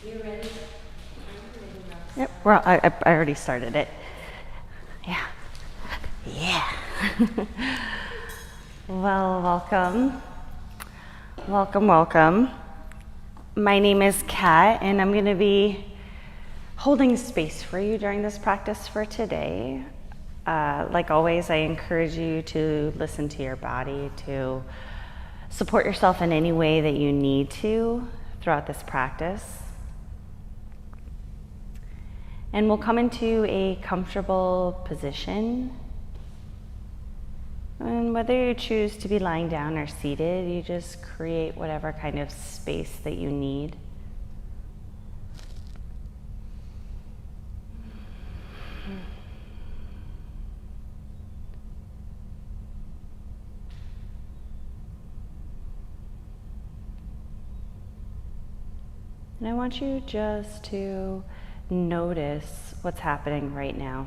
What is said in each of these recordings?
You ready? Yep, well, I already started it. Yeah. Yeah. Well, welcome. Welcome, welcome. My name is Kat, and I'm going to be holding space for you during this practice for today. Like always, I encourage you to listen to your body, to support yourself in any way that you need to throughout this practice. And we'll come into a comfortable position. And whether you choose to be lying down or seated, you just create whatever kind of space that you need. And I want you just to notice what's happening right now.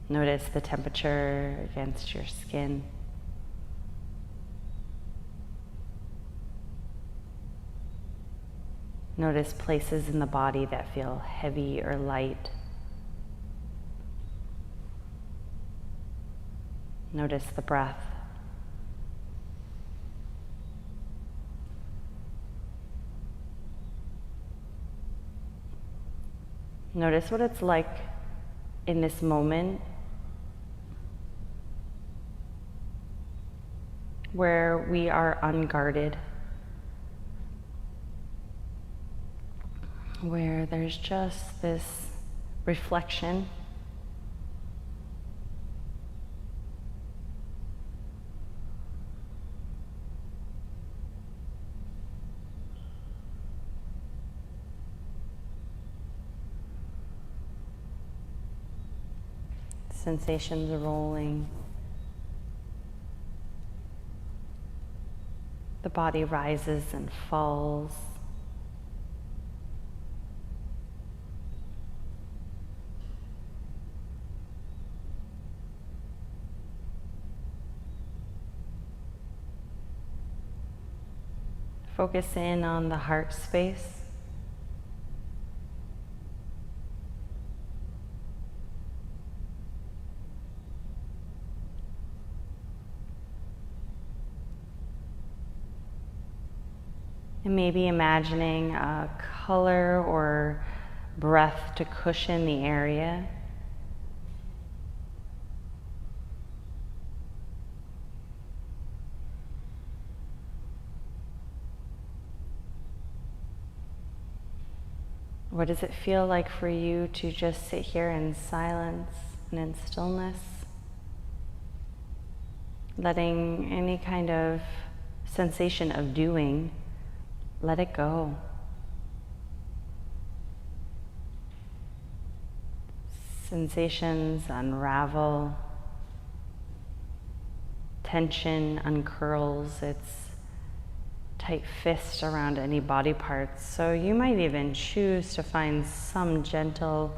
Notice the temperature against your skin. Notice places in the body that feel heavy or light. Notice the breath. Notice what it's like in this moment where we are unguarded, where there's just this reflection. Sensations rolling. The body rises and falls. Focus in on the heart space. And maybe imagining a color or breath to cushion the area. What does it feel like for you to just sit here in silence and in stillness? Letting any kind of sensation of doing, let it go. Sensations unravel. Tension uncurls its tight fist around any body parts. So you might even choose to find some gentle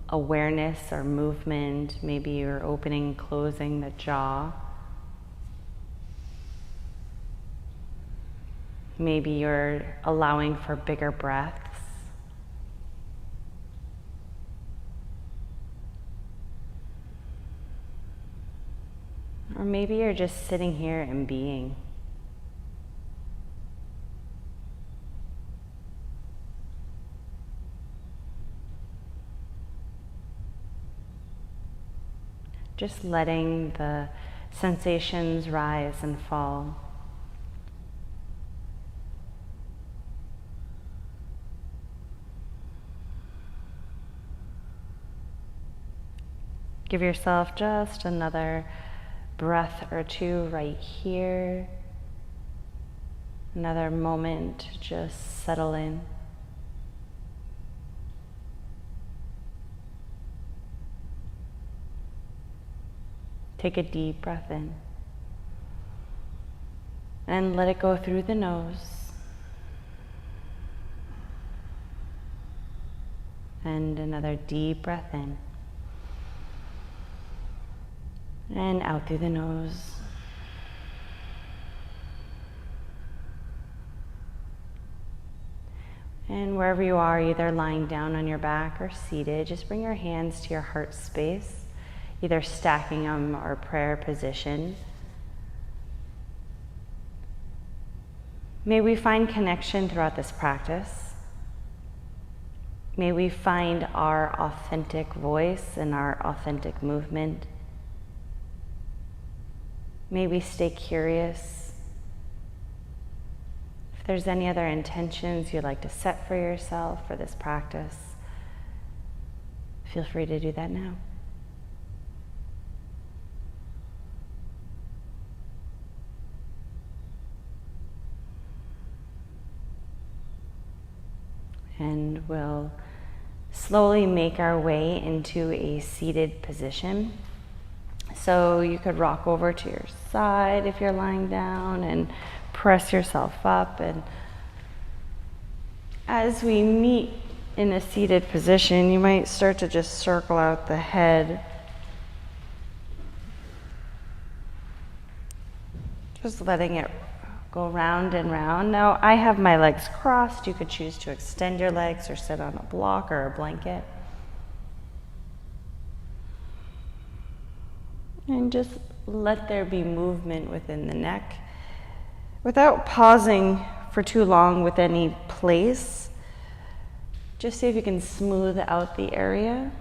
awareness or movement. Maybe you're opening and closing the jaw. Maybe you're allowing for bigger breaths. Or maybe you're just sitting here and being. Just letting the sensations rise and fall. Give yourself just another breath or two right here. Another moment to just settle in. Take a deep breath in. And let it go through the nose. And another deep breath in. And out through the nose. And wherever you are, either lying down on your back or seated, just bring your hands to your heart space, either stacking them or prayer position. May we find connection throughout this practice. May we find our authentic voice and our authentic movement. May we stay curious. If there's any other intentions you'd like to set for yourself for this practice, feel free to do that now. And we'll slowly make our way into a seated position. So you could rock over to your side if you're lying down and press yourself up. And as we meet in a seated position, you might start to just circle out the head. Just letting it go round and round. Now, I have my legs crossed. You could choose to extend your legs or sit on a block or a blanket. And just let there be movement within the neck without pausing for too long with any place. Just see if you can smooth out the area.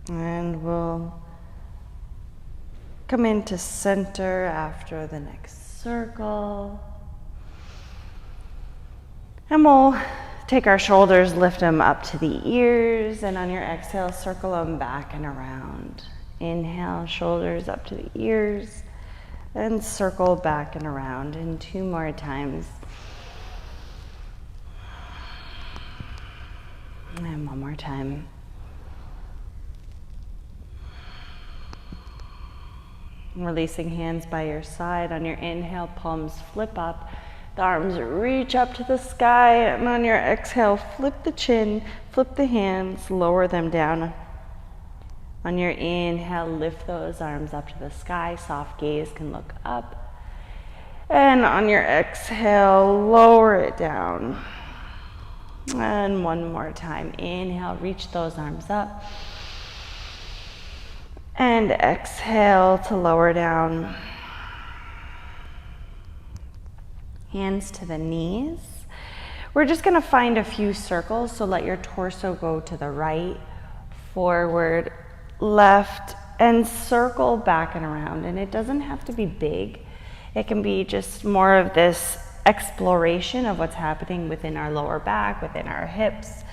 And we'll come into center after the next circle. And we'll take our shoulders, lift them up to the ears, and on your exhale, circle them back and around. Inhale, shoulders up to the ears, and circle back and around. And 2 more times. And 1 more time. Releasing hands by your side. On your inhale, palms flip up. The arms reach up to the sky, and on your exhale, flip the chin, flip the hands, lower them down. On your inhale, lift those arms up to the sky, soft gaze can look up. And on your exhale, lower it down. And 1 more time. Inhale, reach those arms up. And exhale to lower down. Hands to the knees. We're just going to find a few circles, so let your torso go to the right, forward, left, and circle back and around. And it doesn't have to be big. It can be just more of this exploration of what's happening within our lower back, within our hips.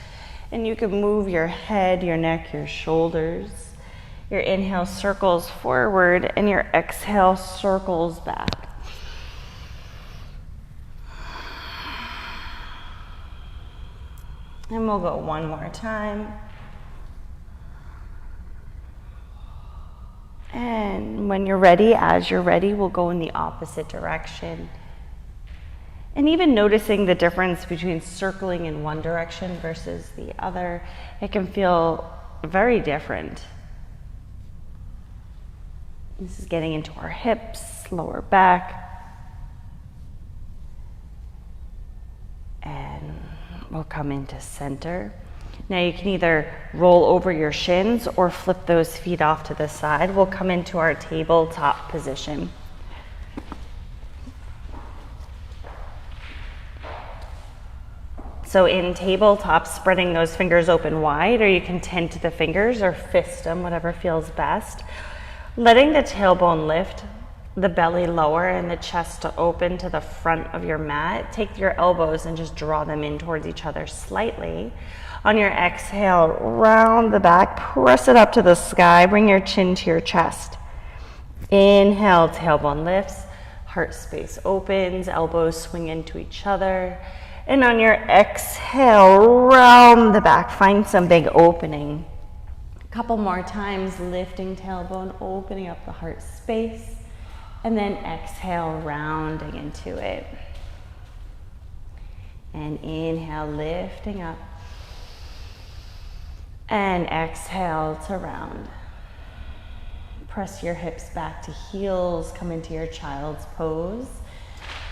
And you can move your head, your neck, your shoulders. Your inhale circles forward, and your exhale circles back. And we'll go 1 more time. And when you're ready, as you're ready, we'll go in the opposite direction. And even noticing the difference between circling in one direction versus the other, it can feel very different. This is getting into our hips, lower back. And we'll come into center. Now you can either roll over your shins or flip those feet off to the side. We'll come into our tabletop position. So in tabletop, spreading those fingers open wide, or you can tend to the fingers or fist them, whatever feels best. Letting the tailbone lift, the belly lower, and the chest to open to the front of your mat. Take your elbows and just draw them in towards each other slightly. On your exhale, round the back, press it up to the sky, bring your chin to your chest. Inhale, tailbone lifts, heart space opens, elbows swing into each other. And on your exhale, round the back, find some big opening. A couple more times, lifting tailbone, opening up the heart space. And then exhale, rounding into it. And inhale, lifting up. And exhale to round. Press your hips back to heels, come into your child's pose.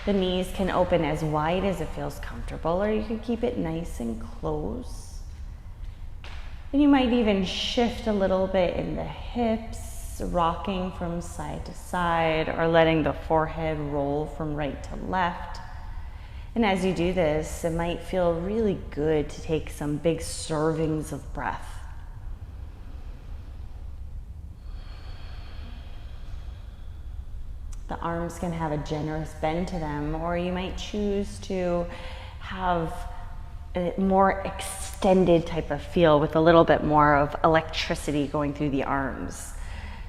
The knees can open as wide as it feels comfortable, or you can keep it nice and close. And you might even shift a little bit in the hips, rocking from side to side, or letting the forehead roll from right to left. And as you do this, it might feel really good to take some big servings of breath. The arms can have a generous bend to them, or you might choose to have a more extended type of feel with a little bit more of electricity going through the arms.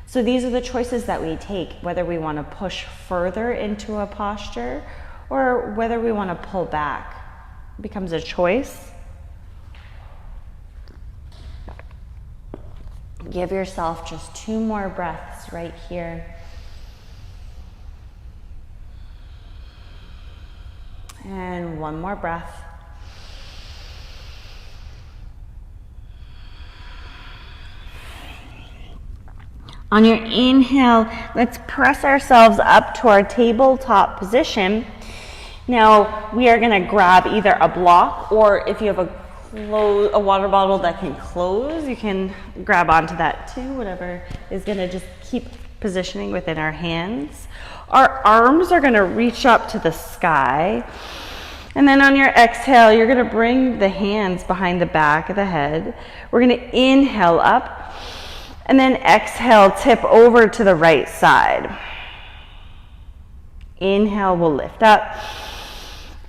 So these are the choices that we take, whether we want to push further into a posture or whether we want to pull back. It becomes a choice. Give yourself just 2 more breaths right here. And 1 more breath. On your inhale, let's press ourselves up to our tabletop position. Now, we are going to grab either a block, or if you have a water bottle that can close, you can grab onto that too, whatever is going to just keep positioning within our hands. Our arms are going to reach up to the sky. And then on your exhale, you're going to bring the hands behind the back of the head. We're going to inhale up, and then exhale, tip over to the right side. Inhale, we'll lift up,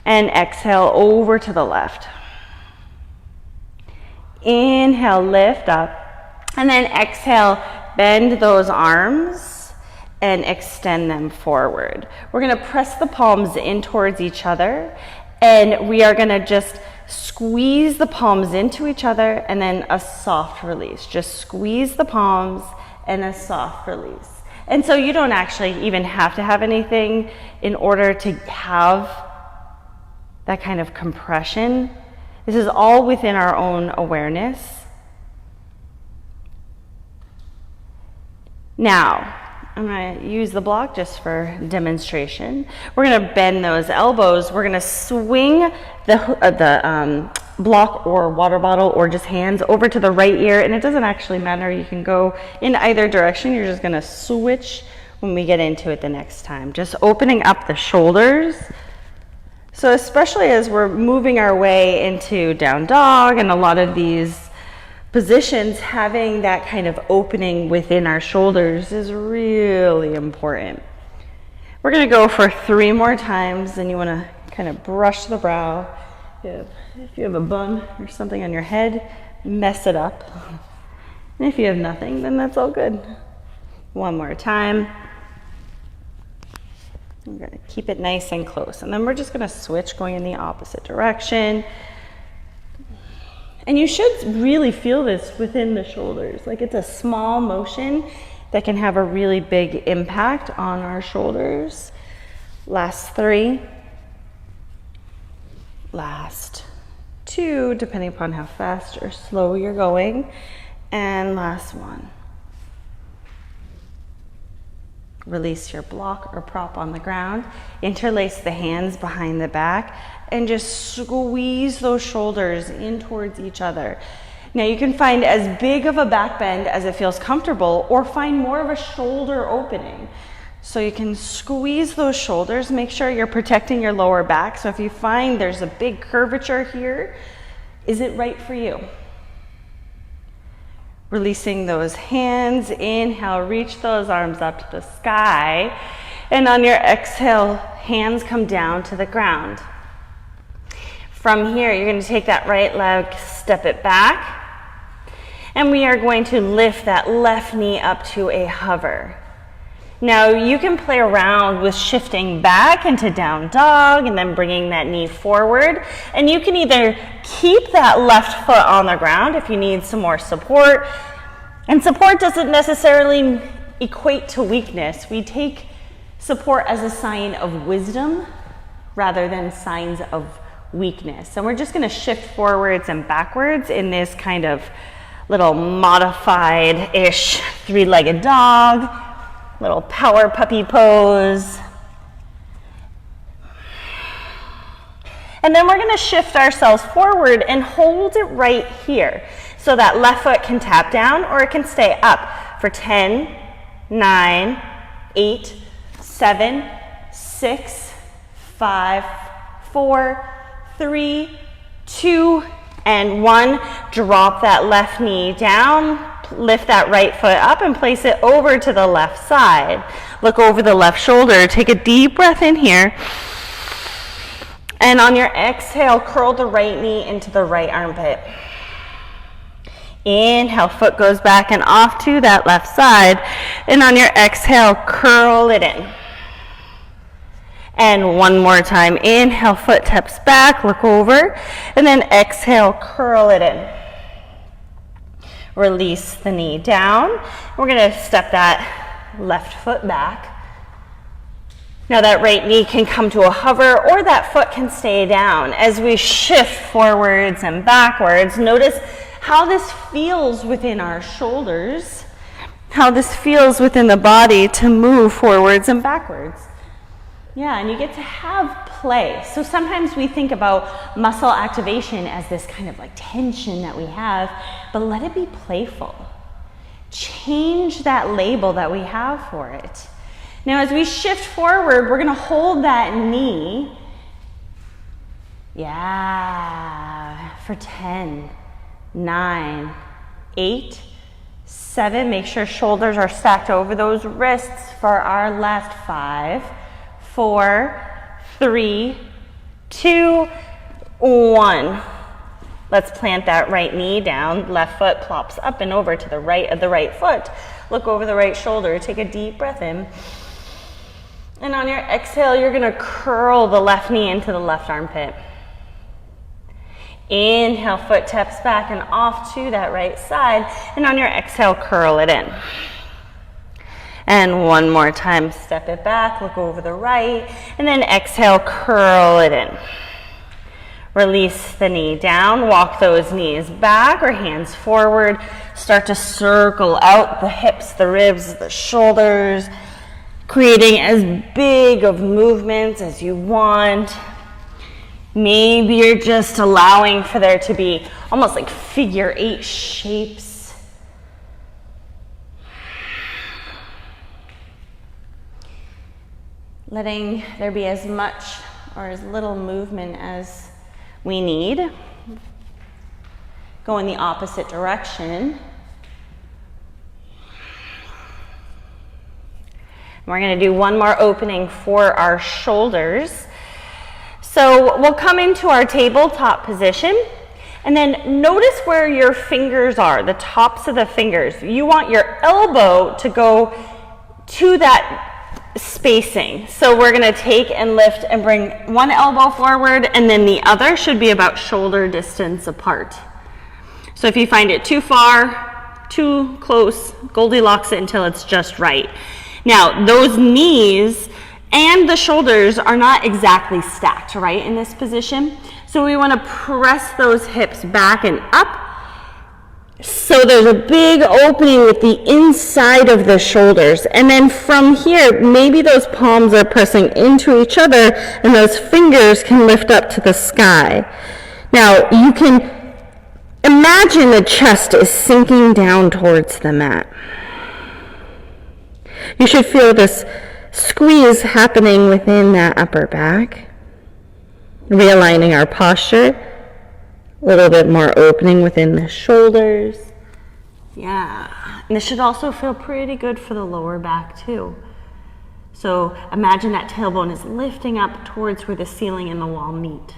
and exhale over to the left. Inhale, lift up, and then exhale, bend those arms and extend them forward. We're going to press the palms in towards each other, and we are going to just squeeze the palms into each other and then a soft release. Just squeeze the palms and a soft release. And so you don't actually even have to have anything in order to have that kind of compression. This is all within our own awareness. Now, I'm going to use the block just for demonstration. We're going to bend those elbows. We're going to swing the block or water bottle or just hands over to the right ear, and it doesn't actually matter. You can go in either direction. You're just going to switch when we get into it the next time. Just opening up the shoulders. So especially as we're moving our way into down dog and a lot of these positions, having that kind of opening within our shoulders is really important. We're going to go for 3 more times, and you want to kind of brush the brow. If you have a bun or something on your head, mess it up. And if you have nothing, then that's all good. 1 more time. We're going to keep it nice and close. And then we're just going to switch, going in the opposite direction. And you should really feel this within the shoulders. Like, it's a small motion that can have a really big impact on our shoulders. Last 3. Last 2, depending upon how fast or slow you're going. And last 1. Release your block or prop on the ground. Interlace the hands behind the back and just squeeze those shoulders in towards each other. Now you can find as big of a back bend as it feels comfortable, or find more of a shoulder opening. So you can squeeze those shoulders. Make sure you're protecting your lower back. So if you find there's a big curvature here, is it right for you? Releasing those hands, inhale, reach those arms up to the sky, and on your exhale, hands come down to the ground. From here, you're going to take that right leg, step it back, and we are going to lift that left knee up to a hover. Now, you can play around with shifting back into down dog and then bringing that knee forward. And you can either keep that left foot on the ground if you need some more support. And support doesn't necessarily equate to weakness. We take support as a sign of wisdom rather than signs of weakness. And we're just going to shift forwards and backwards in this kind of little modified-ish three-legged dog, little power puppy pose. And then we're going to shift ourselves forward and hold it right here. So that left foot can tap down or it can stay up for 10, 9, 8, 7, 6, 5, 4, 3, 2, and 1. Drop that left knee down, lift that right foot up and place it over to the left side. Look over the left shoulder. Take a deep breath in here. And on your exhale, curl the right knee into the right armpit. Inhale, foot goes back and off to that left side. And on your exhale, curl it in. And one more time. Inhale, foot taps back, look over. And then exhale, curl it in. Release the knee down. We're going to step that left foot back. Now that right knee can come to a hover or that foot can stay down. As we shift forwards and backwards, notice how this feels within our shoulders, how this feels within the body to move forwards and backwards. Yeah, and you get to have play. So sometimes we think about muscle activation as this kind of like tension that we have, but let it be playful. Change that label that we have for it. Now as we shift forward, we're going to hold that knee, for 10, 9, 8, 7. Make sure shoulders are stacked over those wrists for our last 5, 4, 3, 2, 1. Let's plant that right knee down. Left foot plops up and over to the right of the right foot. Look over the right shoulder. Take a deep breath in. And on your exhale, you're going to curl the left knee into the left armpit. Inhale, foot taps back and off to that right side. And on your exhale, curl it in. And one more time, step it back, look over the right, and then exhale, curl it in. Release the knee down, walk those knees back or hands forward. Start to circle out the hips, the ribs, the shoulders, creating as big of movements as you want. Maybe you're just allowing for there to be almost like figure 8 shapes. Letting there be as much or as little movement as we need. Go in the opposite direction. We're going to do one more opening for our shoulders. So we'll come into our tabletop position and then notice where your fingers are, the tops of the fingers. You want your elbow to go to that spacing. So we're going to take and lift and bring one elbow forward and then the other should be about shoulder distance apart. So if you find it too far, too close, Goldilocks it until it's just right. Now, those knees and the shoulders are not exactly stacked, right, in this position. So we want to press those hips back and up. So there's a big opening with the inside of the shoulders. And then from here, maybe those palms are pressing into each other and those fingers can lift up to the sky. Now, you can imagine the chest is sinking down towards the mat. You should feel this squeeze happening within that upper back. Realigning our posture. A little bit more opening within the shoulders. Yeah. And this should also feel pretty good for the lower back too. So imagine that tailbone is lifting up towards where the ceiling and the wall meet.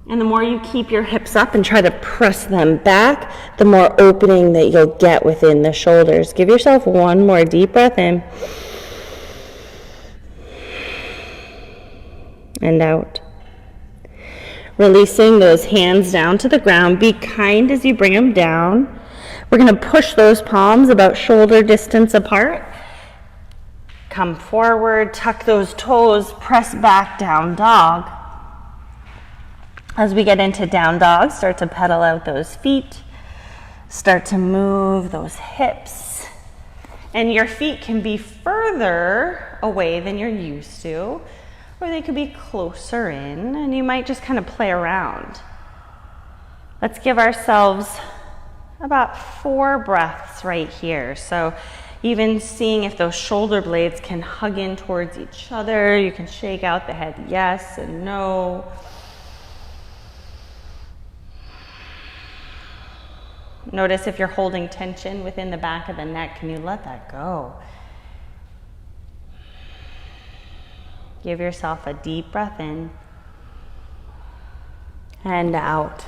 And the more you keep your hips up and try to press them back, the more opening that you'll get within the shoulders. Give yourself one more deep breath in. And out. Releasing those hands down to the ground. Be kind as you bring them down. We're going to push those palms about shoulder distance apart. Come forward, tuck those toes, press back, down dog. As we get into down dog, start to pedal out those feet. Start to move those hips. And your feet can be further away than you're used to, or they could be closer in, and you might just kind of play around. Let's give ourselves about 4 breaths right here. So even seeing if those shoulder blades can hug in towards each other. You can shake out the head yes and no. Notice if you're holding tension within the back of the neck, can you let that go? Give yourself a deep breath in and out.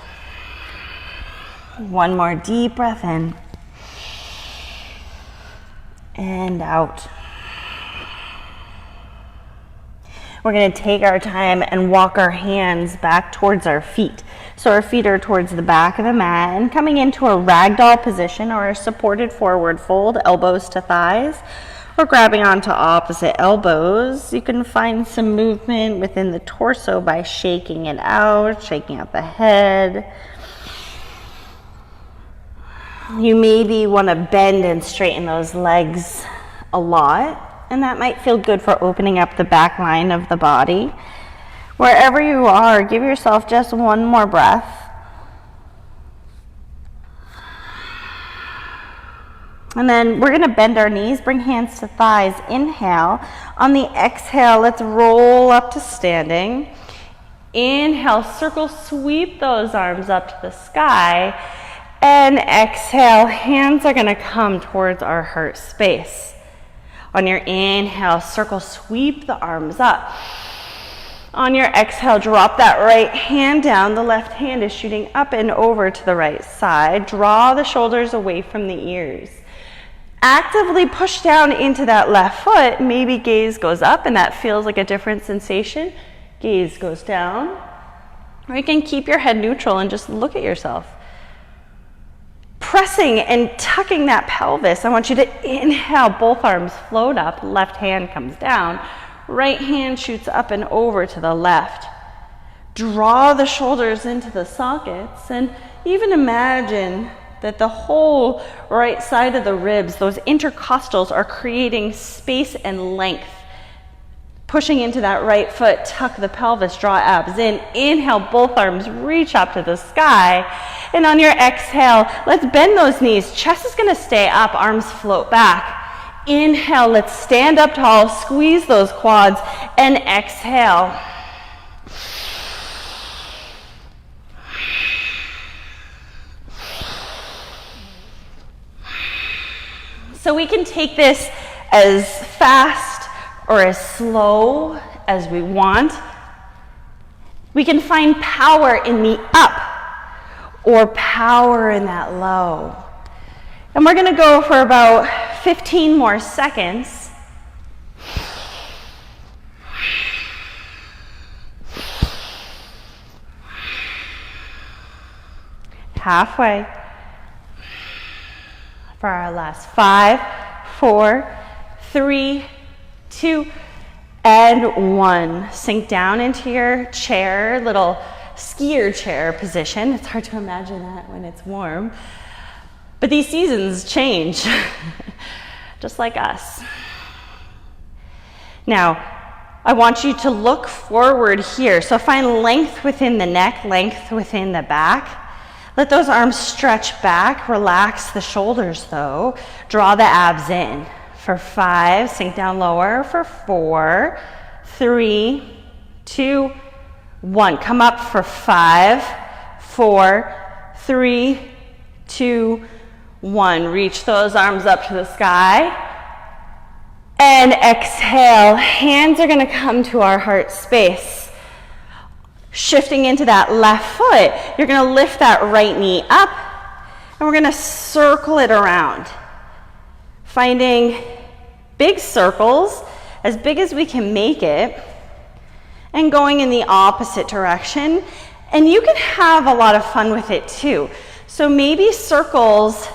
One more deep breath in and out. We're going to take our time and walk our hands back towards our feet. So our feet are towards the back of the mat and coming into a ragdoll position or a supported forward fold, elbows to thighs. Or grabbing onto opposite elbows. You can find some movement within the torso by shaking it out, shaking out the head. You maybe want to bend and straighten those legs a lot, and that might feel good for opening up the back line of the body. Wherever you are, give yourself just one more breath. And then we're going to bend our knees, bring hands to thighs, inhale. On the exhale, let's roll up to standing. Inhale, circle, sweep those arms up to the sky. And exhale, hands are going to come towards our heart space. On your inhale, circle, sweep the arms up. On your exhale, drop that right hand down. The left hand is shooting up and over to the right side. Draw the shoulders away from the ears. Actively push down into that left foot. Maybe gaze goes up and that feels like a different sensation. Gaze goes down. Or you can keep your head neutral and just look at yourself. Pressing and tucking that pelvis. I want you to inhale, both arms float up, left hand comes down. Right hand shoots up and over to the left. Draw the shoulders into the sockets and even imagine that the whole right side of the ribs, those intercostals, are creating space and length. Pushing into that right foot, tuck the pelvis, draw abs in. Inhale, both arms reach up to the sky. And on your exhale, let's bend those knees. Chest is going to stay up, arms float back. Inhale, let's stand up tall, squeeze those quads, and exhale. So we can take this as fast or as slow as we want. We can find power in the up or power in that low. And we're going to go for about 15 more seconds. Halfway. For our last 5, 4, 3, 2, and 1. Sink down into your chair, little skier chair position. It's hard to imagine that when it's warm. But these seasons change, just like us. Now, I want you to look forward here. So find length within the neck, length within the back. Let those arms stretch back. Relax the shoulders though. Draw the abs in. For 5, sink down lower. For 4, 3, 2, 1. Come up for 5, 4, 3, 2, 1. Reach those arms up to the sky. And exhale. Hands are going to come to our heart space. Shifting into that left foot, you're going to lift that right knee up, and we're going to circle it around. Finding big circles, as big as we can make it, and going in the opposite direction. And you can have a lot of fun with it too. So maybe circles,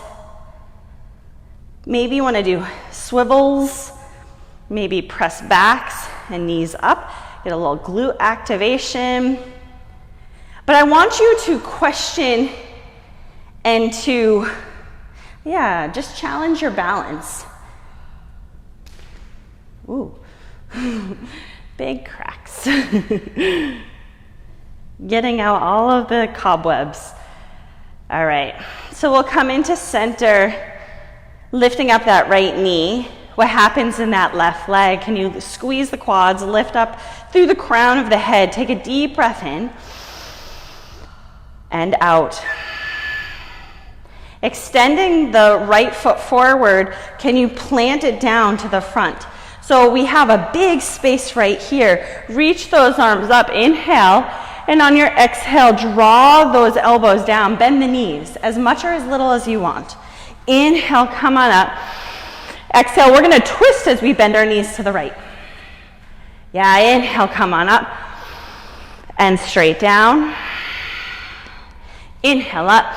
maybe you want to do swivels, maybe press backs and knees up. Get a little glute activation. But But I want you to question and to, just challenge your balance. Ooh, big cracks. Getting out all of the cobwebs. All right, so we'll come into center, lifting up that right knee. What happens in that left leg? Can you squeeze the quads, lift up through the crown of the head, take a deep breath in and out. Extending the right foot forward, can you plant it down to the front? So we have a big space right here. Reach those arms up, inhale, and on your exhale, draw those elbows down, bend the knees as much or as little as you want. Inhale, come on up. Exhale, we're gonna twist as we bend our knees to the right. Yeah, inhale, come on up. And straight down. Inhale up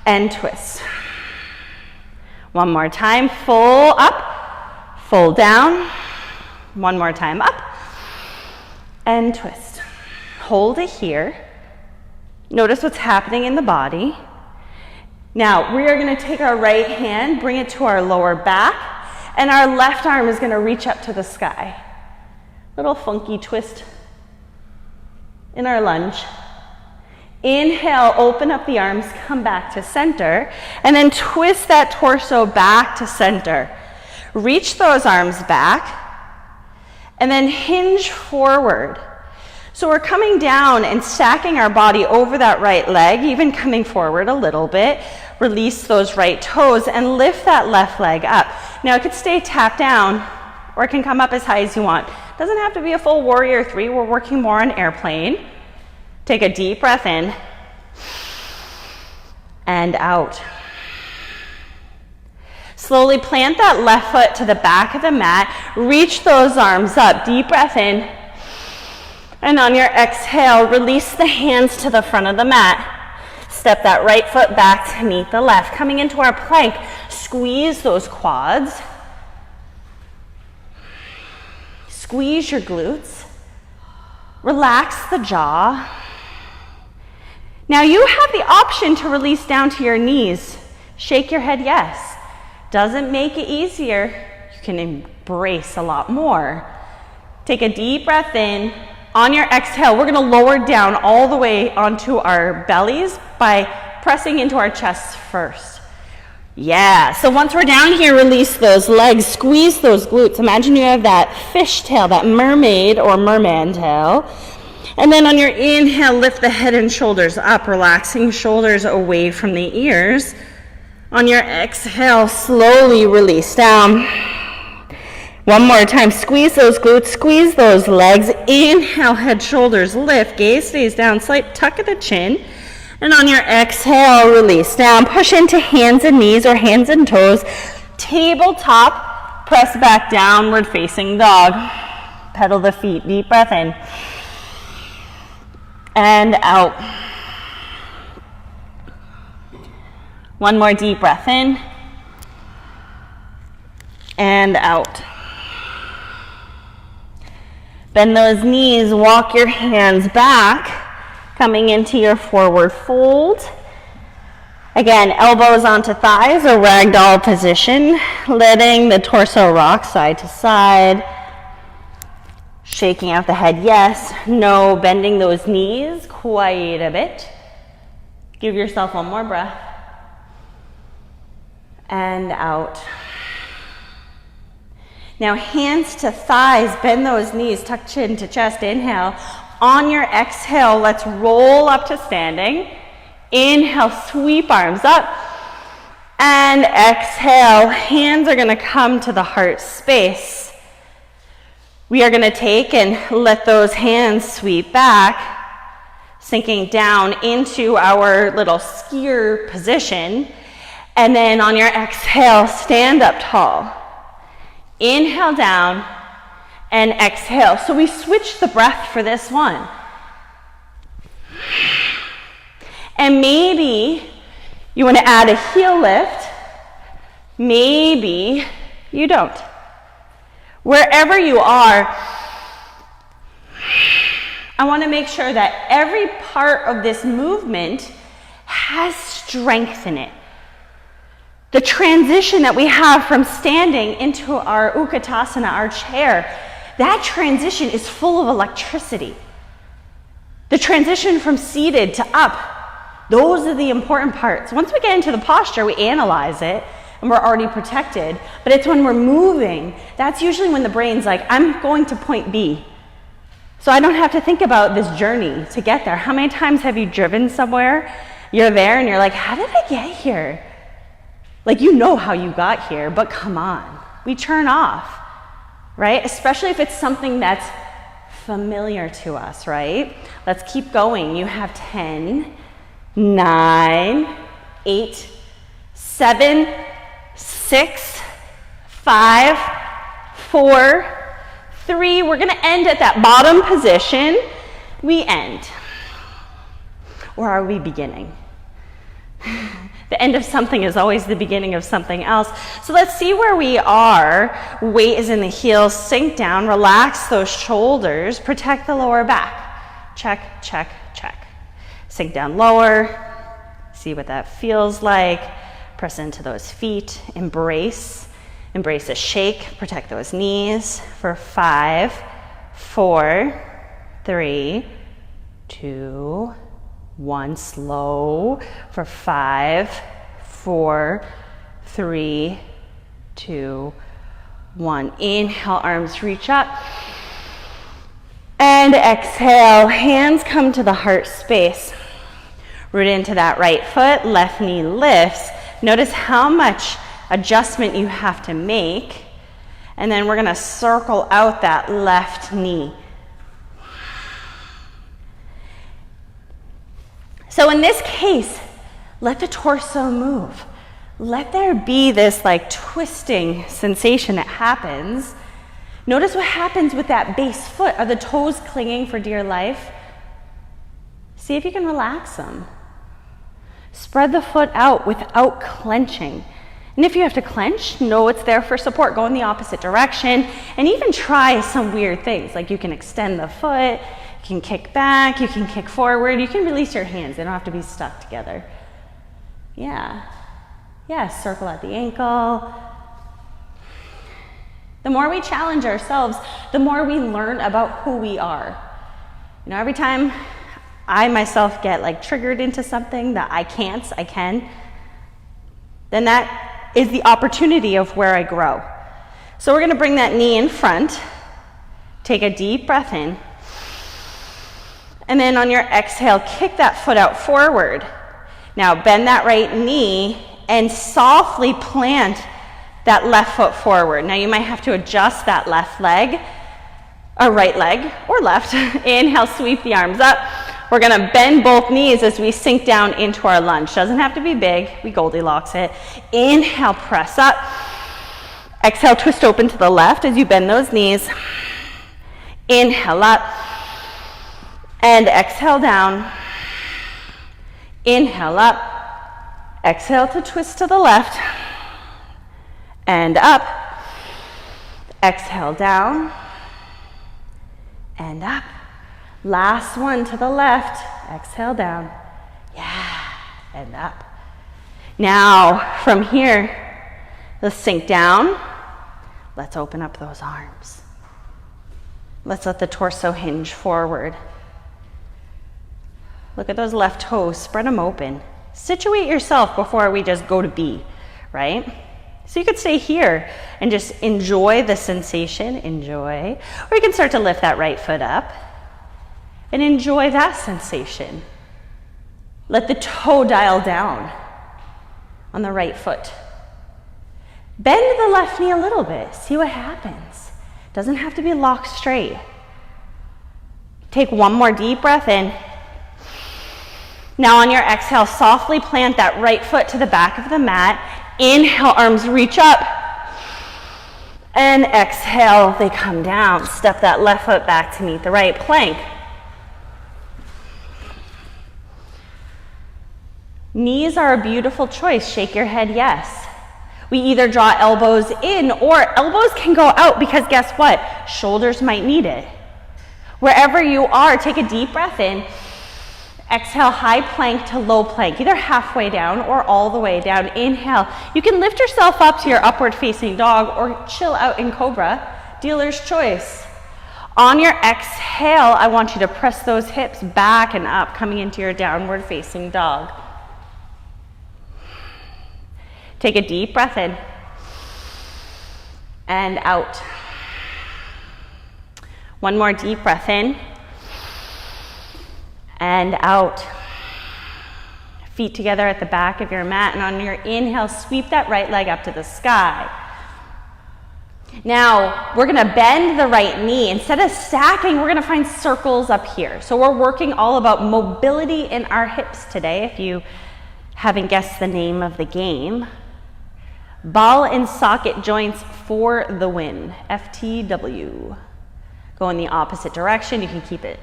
and twist. One more time, full up, full down. One more time, up and twist. Hold it here. Notice what's happening in the body. Now, we are going to take our right hand, bring it to our lower back, and our left arm is going to reach up to the sky. Little funky twist in our lunge. Inhale, open up the arms, come back to center, and then twist that torso back to center. Reach those arms back, and then hinge forward. So we're coming down and stacking our body over that right leg, even coming forward a little bit. Release those right toes and lift that left leg up. Now it could stay tapped down or it can come up as high as you want. Doesn't have to be a full warrior 3. We're working more on airplane. Take a deep breath in and out. Slowly plant that left foot to the back of the mat. Reach those arms up. Deep breath in. And on your exhale, release the hands to the front of the mat. Step that right foot back to meet the left. Coming into our plank, squeeze those quads. Squeeze your glutes. Relax the jaw. Now you have the option to release down to your knees. Shake your head yes. Doesn't make it easier. You can embrace a lot more. Take a deep breath in. On your exhale, we're going to lower down all the way onto our bellies by pressing into our chests first. Yeah, so once we're down here, release those legs, squeeze those glutes. Imagine you have that fish tail, that mermaid or merman tail. And then on your inhale, lift the head and shoulders up, relaxing shoulders away from the ears. On your exhale, slowly release down. One more time, squeeze those glutes, squeeze those legs. Inhale, head, shoulders, lift, gaze stays down, slight tuck of the chin. And on your exhale, release down. Push into hands and knees or hands and toes. Tabletop, press back, downward facing dog. Pedal the feet, deep breath in. And out. One more deep breath in. And out. Bend those knees, walk your hands back, coming into your forward fold. Again, elbows onto thighs or ragdoll position, letting the torso rock side to side. Shaking out the head, yes, no, bending those knees quite a bit. Give yourself one more breath. And out. Now hands to thighs, bend those knees, tuck chin to chest, inhale. On your exhale, let's roll up to standing. Inhale, sweep arms up. And exhale, hands are gonna come to the heart space. We are gonna take and let those hands sweep back, sinking down into our little skier position. And then on your exhale, stand up tall. Inhale down and exhale. So we switch the breath for this one. And maybe you want to add a heel lift. Maybe you don't. Wherever you are, I want to make sure that every part of this movement has strength in it. The transition that we have from standing into our Utkatasana, our chair, that transition is full of electricity. The transition from seated to up, those are the important parts. Once we get into the posture, we analyze it, and we're already protected. But it's when we're moving, that's usually when the brain's like, I'm going to point B. So I don't have to think about this journey to get there. How many times have you driven somewhere? You're there and you're like, how did I get here? Like, you know how you got here, but come on. We turn off, right? Especially if it's something that's familiar to us, right? Let's keep going. You have 10, 9, 8, 7, 6, 5, 4, 3, we're going to end at that bottom position. We end. Or are we beginning? The end of something is always the beginning of something else. So let's see where we are. Weight is in the heels. Sink down. Relax those shoulders. Protect the lower back. Check, check, check. Sink down lower. See what that feels like. Press into those feet. Embrace. Embrace a shake, protect those knees for 5, 4, 3, 2, 1. Slow for 5, 4, 3, 2, 1. Inhale, arms reach up. And exhale, hands come to the heart space. Root into that right foot, left knee lifts. Notice how much adjustment you have to make, and then we're going to circle out that left knee. So in this case, let the torso move. Let there be this like twisting sensation that happens. Notice what happens with that base foot. Are the toes clinging for dear life? See if you can relax them. Spread the foot out without clenching. And if you have to clench, know it's there for support. Go in the opposite direction and even try some weird things. Like you can extend the foot, you can kick back, you can kick forward, you can release your hands. They don't have to be stuck together. Yeah, circle at the ankle. The more we challenge ourselves, the more we learn about who we are. You know, every time I myself get like triggered into something that I can, then that is the opportunity of where I grow. So we're gonna bring that knee in front, take a deep breath in, and then on your exhale, kick that foot out forward. Now bend that right knee and softly plant that left foot forward. Now you might have to adjust that left leg, or right leg, or left. Inhale, sweep the arms up. We're gonna bend both knees as we sink down into our lunge. Doesn't have to be big, we Goldilocks it. Inhale, press up. Exhale, twist open to the left as you bend those knees. Inhale up, and exhale down. Inhale up, exhale to twist to the left, and up. Exhale down, and up. Last one to the left, exhale down, yeah, and up. Now, from here, let's sink down. Let's open up those arms. Let's let the torso hinge forward. Look at those left toes, spread them open. Situate yourself before we just go to B, right? So you could stay here and just enjoy the sensation, or you can start to lift that right foot up and enjoy that sensation. Let the toe dial down on the right foot. Bend the left knee a little bit, see what happens. Doesn't have to be locked straight. Take one more deep breath in. Now on your exhale, softly plant that right foot to the back of the mat. Inhale, arms reach up. And exhale, they come down. Step that left foot back to meet the right, plank. Knees are a beautiful choice. Shake your head yes. We either draw elbows in or elbows can go out because guess what? Shoulders might need it. Wherever you are, take a deep breath in. Exhale, high plank to low plank, either halfway down or all the way down. Inhale. You can lift yourself up to your upward facing dog or chill out in cobra, dealer's choice. On your exhale, I want you to press those hips back and up, coming into your downward facing dog. Take a deep breath in and out. One more deep breath in and out. Feet together at the back of your mat, and on your inhale, sweep that right leg up to the sky. Now, we're gonna bend the right knee. Instead of stacking, we're gonna find circles up here. So we're working all about mobility in our hips today, if you haven't guessed the name of the game. Ball and socket joints for the win, FTW. Go in the opposite direction. You can keep it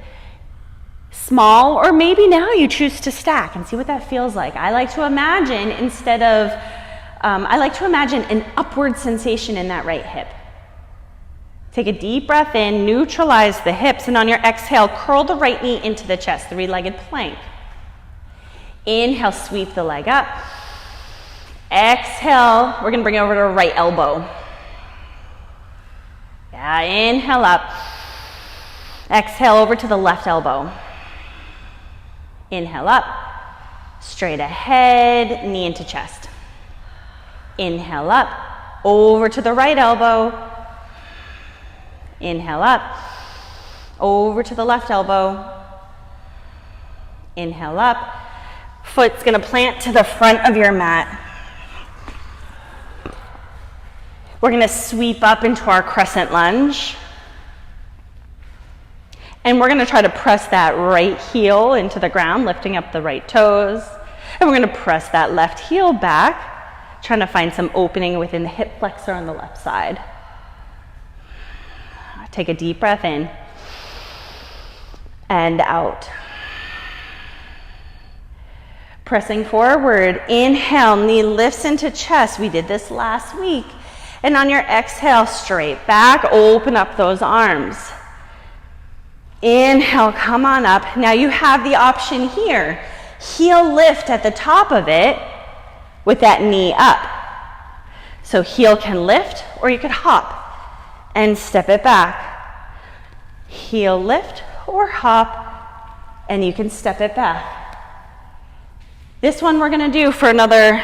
small, or maybe now you choose to stack and see what that feels like. I like to imagine an upward sensation in that right hip. Take a deep breath in, neutralize the hips, and on your exhale, curl the right knee into the chest, three-legged plank. Inhale, sweep the leg up. Exhale, we're gonna bring it over to the right elbow. Yeah, inhale up. Exhale over to the left elbow. Inhale up, straight ahead, knee into chest. Inhale up, over to the right elbow. Inhale up, over to the left elbow. Inhale up, foot's gonna plant to the front of your mat. We're gonna sweep up into our crescent lunge. And we're gonna try to press that right heel into the ground, lifting up the right toes. And we're gonna press that left heel back, trying to find some opening within the hip flexor on the left side. Take a deep breath in and out. Pressing forward, inhale, knee lifts into chest. We did this last week. And on your exhale, straight back, open up those arms. Inhale, come on up. Now you have the option here. Heel lift at the top of it with that knee up. So heel can lift, or you could hop and step it back. Heel lift or hop, and you can step it back. This one we're gonna do for another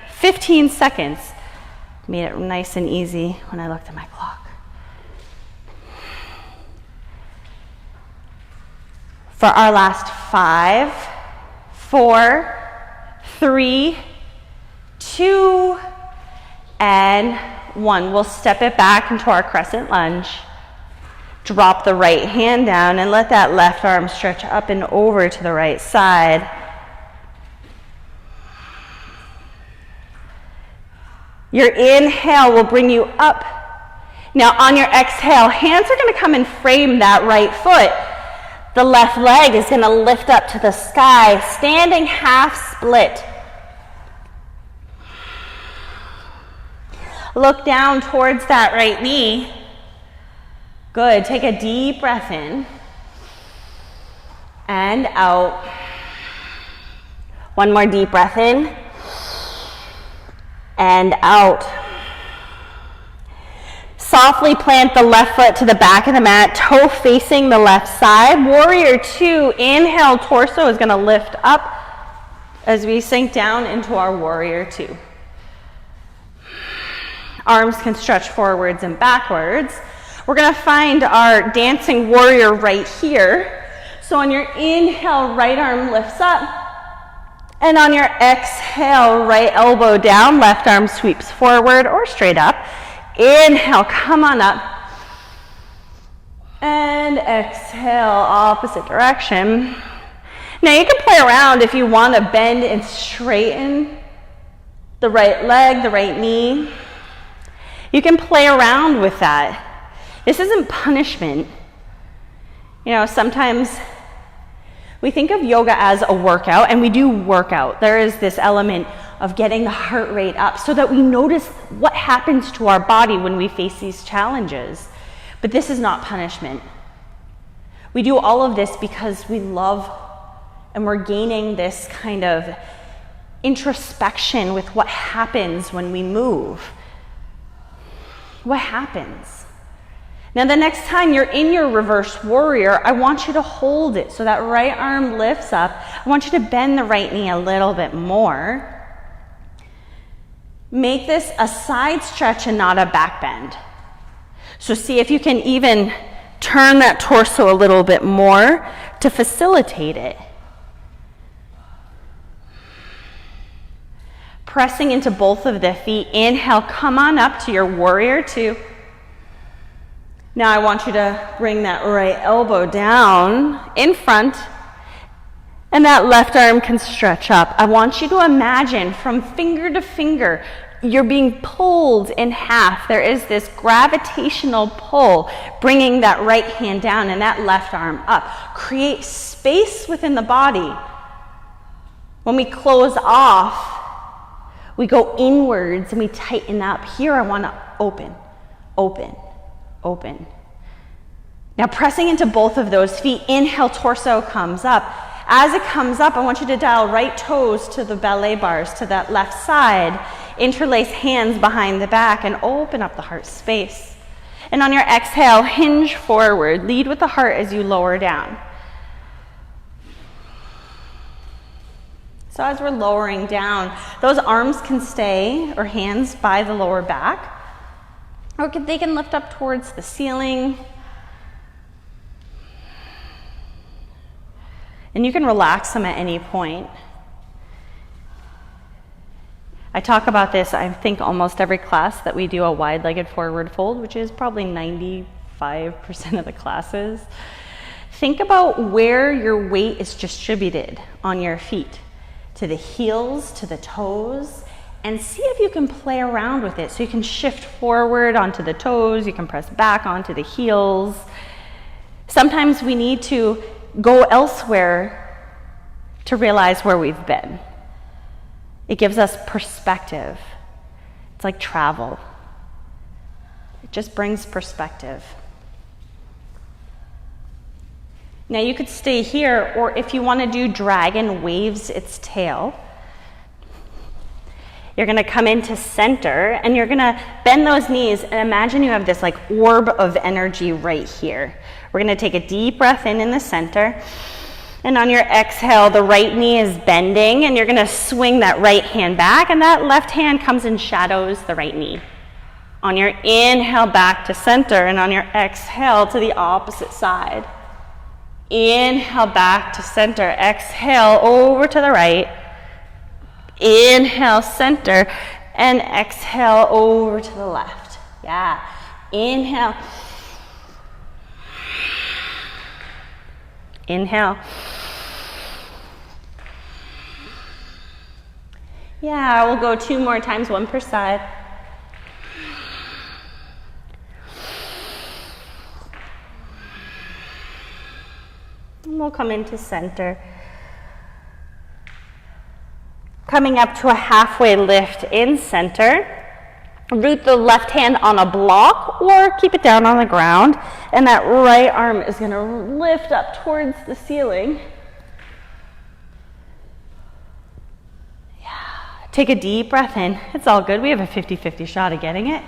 15 seconds. Made it nice and easy when I looked at my clock. For our last 5, 4, 3, 2, and 1. We'll step it back into our crescent lunge. Drop the right hand down and let that left arm stretch up and over to the right side. Your inhale will bring you up. Now on your exhale, hands are gonna come and frame that right foot. The left leg is gonna lift up to the sky, standing half split. Look down towards that right knee. Good, take a deep breath in and out. One more deep breath in and out. Softly plant the left foot to the back of the mat, toe facing the left side. Warrior 2, inhale, torso is gonna lift up as we sink down into our warrior 2. Arms can stretch forwards and backwards. We're gonna find our dancing warrior right here. So on your inhale, right arm lifts up. And on your exhale, right elbow down, left arm sweeps forward or straight up. Inhale, come on up. And exhale, opposite direction. Now you can play around if you want to bend and straighten the right leg, the right knee. You can play around with that. This isn't punishment. You know, sometimes we think of yoga as a workout, and we do work out. There is this element of getting the heart rate up so that we notice what happens to our body when we face these challenges. But this is not punishment. We do all of this because we love and we're gaining this kind of introspection with what happens when we move. What happens? Now the next time you're in your reverse warrior, I want you to hold it so that right arm lifts up. I want you to bend the right knee a little bit more. Make this a side stretch and not a back bend. So see if you can even turn that torso a little bit more to facilitate it. Pressing into both of the feet. Inhale, come on up to your warrior two. Now I want you to bring that right elbow down in front, and that left arm can stretch up. I want you to imagine from finger to finger, you're being pulled in half. There is this gravitational pull, bringing that right hand down and that left arm up. Create space within the body. When we close off, we go inwards and we tighten up. Here I want to open, open, open. Now pressing into both of those feet, inhale, torso comes up. As it comes up, I want you to dial right toes to the ballet bars, to that left side. Interlace hands behind the back and open up the heart space. And on your exhale, hinge forward. Lead with the heart as you lower down. So as we're lowering down, those arms can stay, or hands, by the lower back, or they can lift up towards the ceiling. And you can relax them at any point. I talk about this, I think, almost every class that we do a wide-legged forward fold, which is probably 95% of the classes. Think about where your weight is distributed on your feet, to the heels, to the toes, and see if you can play around with it. So you can shift forward onto the toes, you can press back onto the heels. Sometimes we need to go elsewhere to realize where we've been. It gives us perspective. It's like travel. It just brings perspective. Now you could stay here, or if you want to do dragon waves its tail, you're going to come into center and you're going to bend those knees and imagine you have this like orb of energy right here. We're going to take a deep breath in the center, and on your exhale the right knee is bending and you're going to swing that right hand back, and that left hand comes and shadows the right knee. On your inhale, back to center, and on your exhale to the opposite side. Inhale, back to center. Exhale, over to the right. Inhale, center, and exhale over to the left. Yeah. Inhale. Inhale. Yeah, we'll go 2 more times, 1 per side. And we'll come into center. Coming up to a halfway lift in center. Root the left hand on a block or keep it down on the ground. And that right arm is going to lift up towards the ceiling. Yeah. Take a deep breath in. It's all good. We have a 50-50 shot of getting it.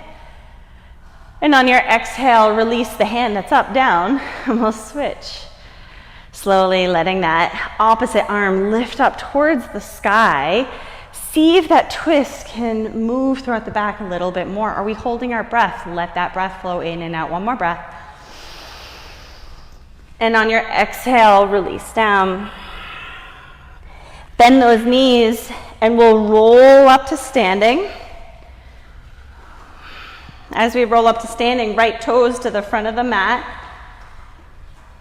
And on your exhale, release the hand that's up, down, and we'll switch. Slowly letting that opposite arm lift up towards the sky. See if that twist can move throughout the back a little bit more. Are we holding our breath? Let that breath flow in and out. 1 more breath. And on your exhale, release down. Bend those knees and we'll roll up to standing. As we roll up to standing, right toes to the front of the mat.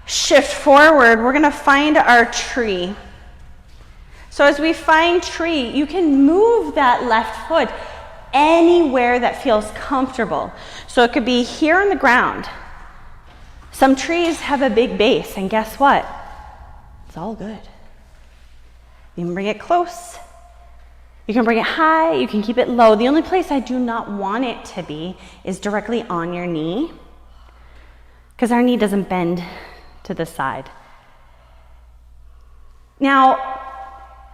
Shift forward. We're going to find our tree. So as we find tree, you can move that left foot anywhere that feels comfortable. So it could be here on the ground. Some trees have a big base, and guess what? It's all good. You can bring it close. You can bring it high. You can keep it low. The only place I do not want it to be is directly on your knee, because our knee doesn't bend to the side. Now,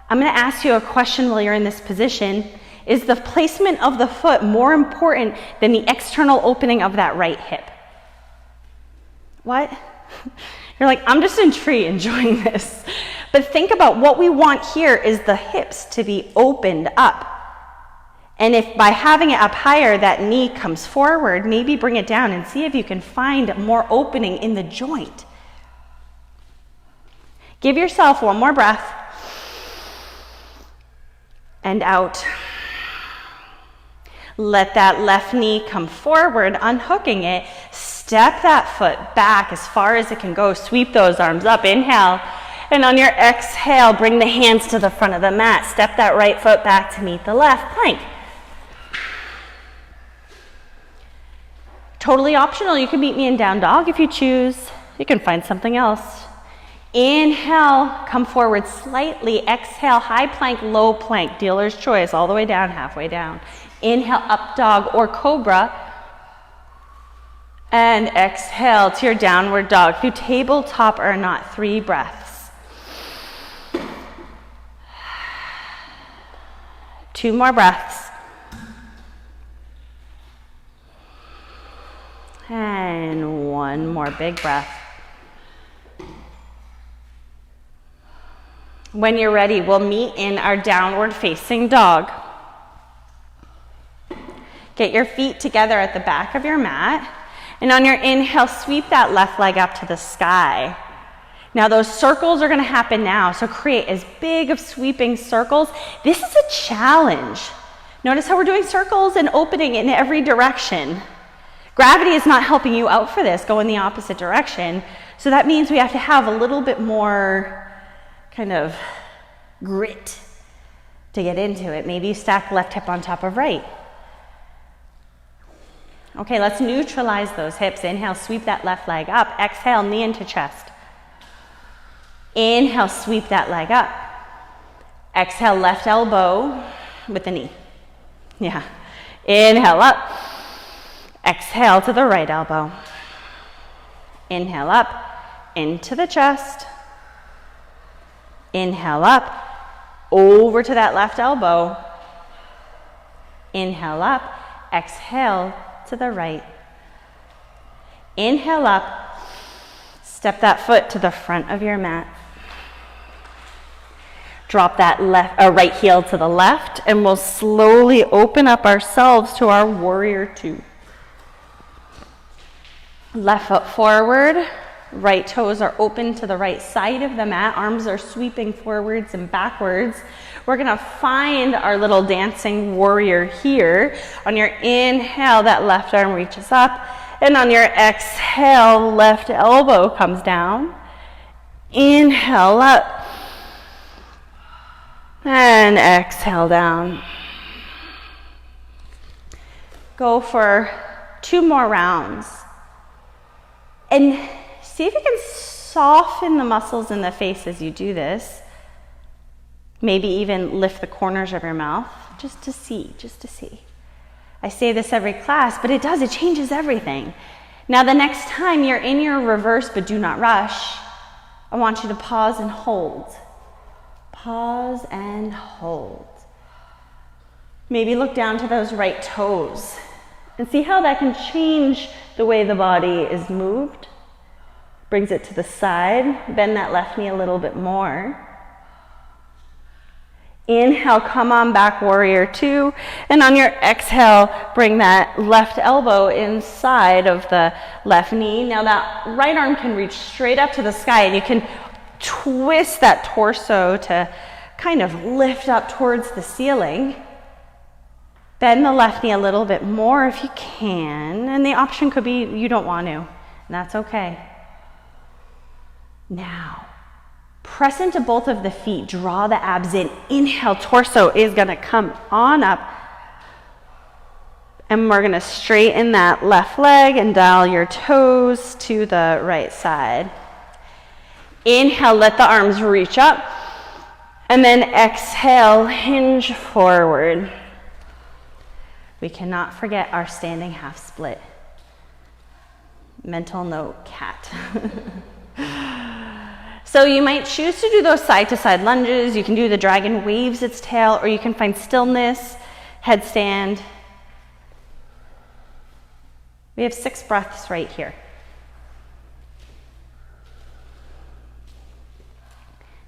I'm going to ask you a question while you're in this position. Is the placement of the foot more important than the external opening of that right hip? What? You're like, I'm just enjoying this. But think about what we want here is the hips to be opened up. And if by having it up higher, that knee comes forward, maybe bring it down and see if you can find more opening in the joint. Give yourself one more breath. And out. Let that left knee come forward, unhooking it. Step that foot back as far as it can go. Sweep those arms up. Inhale. And on your exhale, bring the hands to the front of the mat. Step that right foot back to meet the left. Plank. Totally optional. You can meet me in down dog if you choose. You can find something else. Inhale, come forward slightly. Exhale, high plank, low plank. Dealer's choice, all the way down, halfway down. Inhale, up dog or cobra. And exhale to your downward dog. Through tabletop or not, 3 breaths. 2 more breaths. And 1 more big breath. When you're ready, we'll meet in our downward facing dog. Get your feet together at the back of your mat. And on your inhale, sweep that left leg up to the sky. Now those circles are going to happen now. So create as big of sweeping circles. This is a challenge. Notice how we're doing circles and opening in every direction. Gravity is not helping you out for this. Go in the opposite direction. So that means we have to have a little bit more kind of grit to get into it. Maybe you stack left hip on top of right. Okay, let's neutralize those hips. Inhale, sweep that left leg up. Exhale, knee into chest. Inhale, sweep that leg up. Exhale, left elbow with the knee. Yeah. Inhale up. Exhale to the right elbow. Inhale up into the chest. Inhale up, over to that left elbow. Inhale up, exhale to the right. Inhale up, step that foot to the front of your mat. Drop that right heel to the left, and we'll slowly open up ourselves to our warrior 2. Left foot forward. Right toes are open to the right side of the mat. Arms are sweeping forwards and backwards. We're going to find our little dancing warrior here. On your inhale, that left arm reaches up. And on your exhale, left elbow comes down. Inhale up. And exhale down. Go for 2 more rounds. And see if you can soften the muscles in the face as you do this. Maybe even lift the corners of your mouth, just to see. I say this every class, but it changes everything. Now the next time you're in your reverse, but do not rush, I want you to pause and hold. Pause and hold. Maybe look down to those right toes and see how that can change the way the body is moved. Brings it to the side. Bend that left knee a little bit more. Inhale, come on back, warrior 2. And on your exhale, bring that left elbow inside of the left knee. Now that right arm can reach straight up to the sky, and you can twist that torso to kind of lift up towards the ceiling. Bend the left knee a little bit more if you can. And the option could be you don't want to. And that's okay. Now, press into both of the feet. Draw the abs in. Inhale, torso is going to come on up. And we're going to straighten that left leg and dial your toes to the right side. Inhale, let the arms reach up. And then exhale, hinge forward. We cannot forget our standing half split. Mental note, cat. So you might choose to do those side-to-side lunges. You can do the dragon waves its tail, or you can find stillness, headstand. We have 6 breaths right here.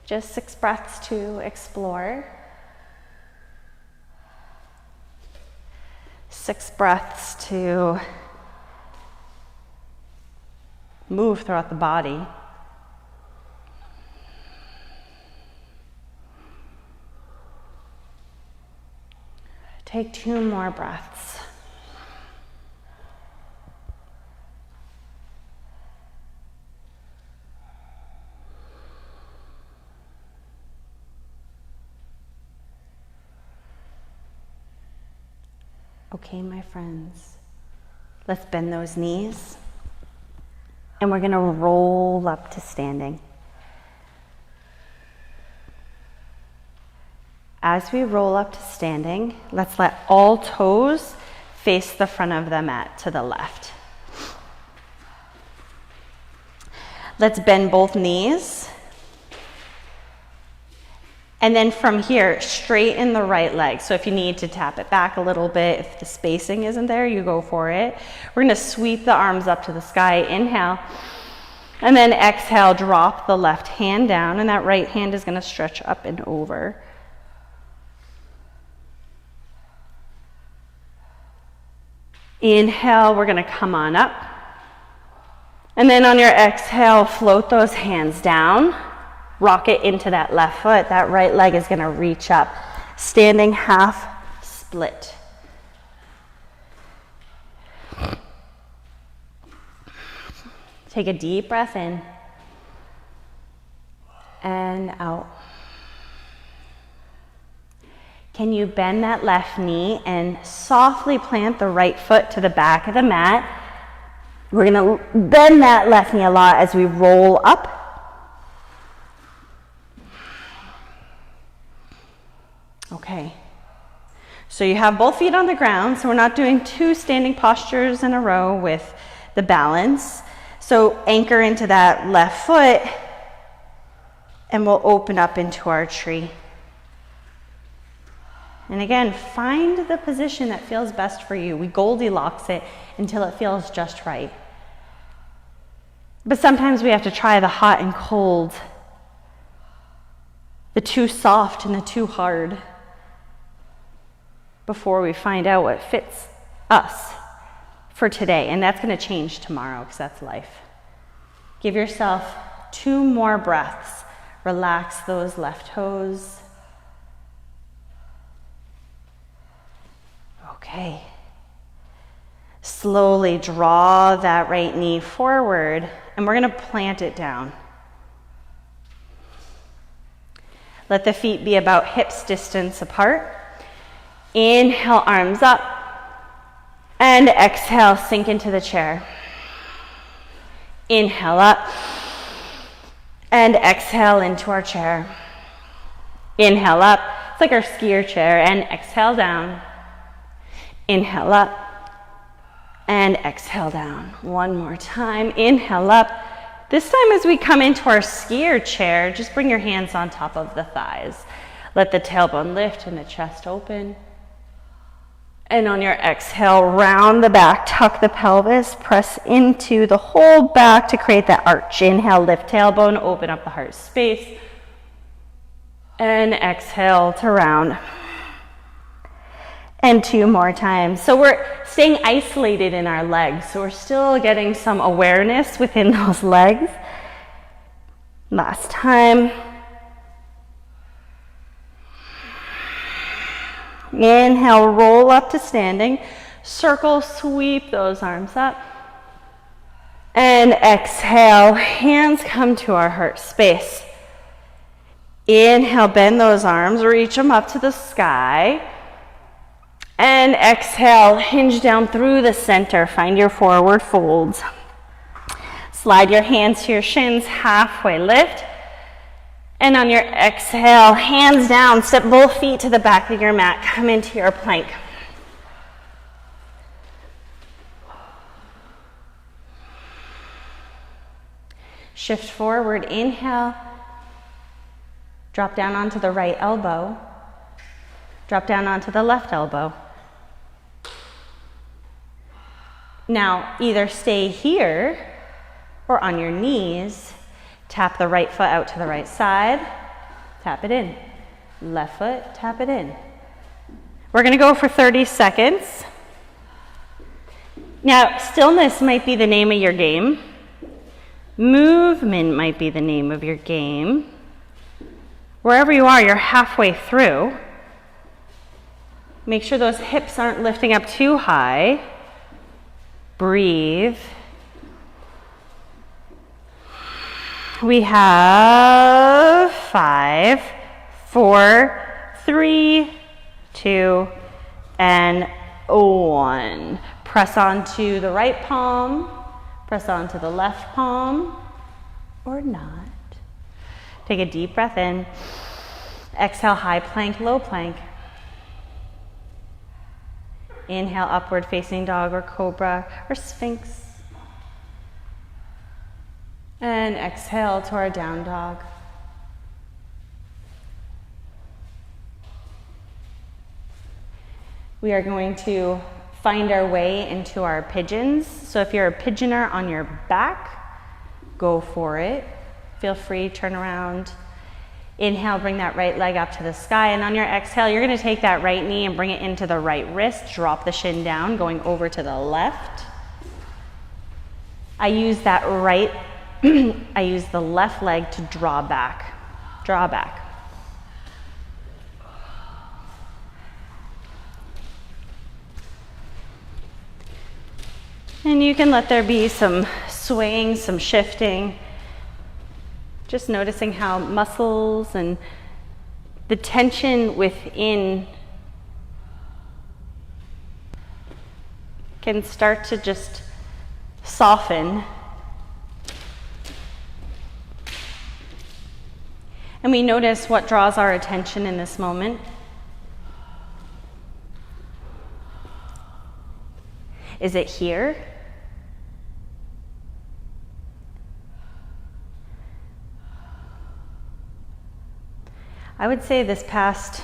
Just 6 breaths to explore. 6 breaths to move throughout the body. Take 2 more breaths. Okay, my friends, let's bend those knees, and we're going to roll up to standing. As we roll up to standing, let's let all toes face the front of the mat to the left. Let's bend both knees. And then from here, straighten the right leg. So if you need to tap it back a little bit, if the spacing isn't there, you go for it. We're gonna sweep the arms up to the sky, inhale. And then exhale, drop the left hand down, and that right hand is gonna stretch up and over. Inhale, we're gonna come on up. And then on your exhale, float those hands down. Rock it into that left foot. That right leg is gonna reach up. Standing half split. Take a deep breath in and out. Can you bend that left knee and softly plant the right foot to the back of the mat? We're gonna bend that left knee a lot as we roll up. Okay, so you have both feet on the ground, so we're not doing 2 standing postures in a row with the balance. So anchor into that left foot, and we'll open up into our tree. And again, find the position that feels best for you. We Goldilocks it until it feels just right. But sometimes we have to try the hot and cold, the too soft and the too hard, before we find out what fits us for today. And that's going to change tomorrow, because that's life. Give yourself 2 more breaths. Relax those left toes. Okay. Slowly draw that right knee forward, and we're going to plant it down. Let the feet be about hips distance apart. Inhale, arms up, and exhale, sink into the chair. Inhale up, and exhale into our chair. Inhale up, it's like our skier chair, and exhale down. Inhale up, and exhale down. One more time, inhale up. This time as we come into our skier chair, just bring your hands on top of the thighs. Let the tailbone lift and the chest open. And on your exhale, round the back, tuck the pelvis, press into the whole back to create that arch. Inhale, lift tailbone, open up the heart space. And exhale to round. And 2 more times. So we're staying isolated in our legs. So we're still getting some awareness within those legs. Last time. Inhale, roll up to standing. Circle, sweep those arms up. And exhale, hands come to our heart space. Inhale, bend those arms, reach them up to the sky. And exhale, hinge down through the center. Find your forward folds. Slide your hands to your shins, halfway lift. And on your exhale, hands down, step both feet to the back of your mat. Come into your plank. Shift forward, inhale, drop down onto the right elbow, drop down onto the left elbow. Now, either stay here or on your knees, tap the right foot out to the right side, tap it in. Left foot, tap it in. We're gonna go for 30 seconds. Now, stillness might be the name of your game. Movement might be the name of your game. Wherever you are, you're halfway through. Make sure those hips aren't lifting up too high. Breathe. We have 5, 4, 3, 2, and 1. Press onto the right palm, press onto the left palm, or not. Take a deep breath in. Exhale, high plank, low plank. Inhale, upward facing dog or cobra or sphinx. And exhale to our down dog. We are going to find our way into our pigeons. So if you're a pigeoner on your back, go for it. Feel free, turn around. Inhale, bring that right leg up to the sky. And on your exhale, you're gonna take that right knee and bring it into the right wrist. Drop the shin down, going over to the left. I use that I use the left leg to draw back. Draw back. And you can let there be some swaying, some shifting. Just noticing how muscles and the tension within can start to just soften. And we notice what draws our attention in this moment. Is it here? I would say this past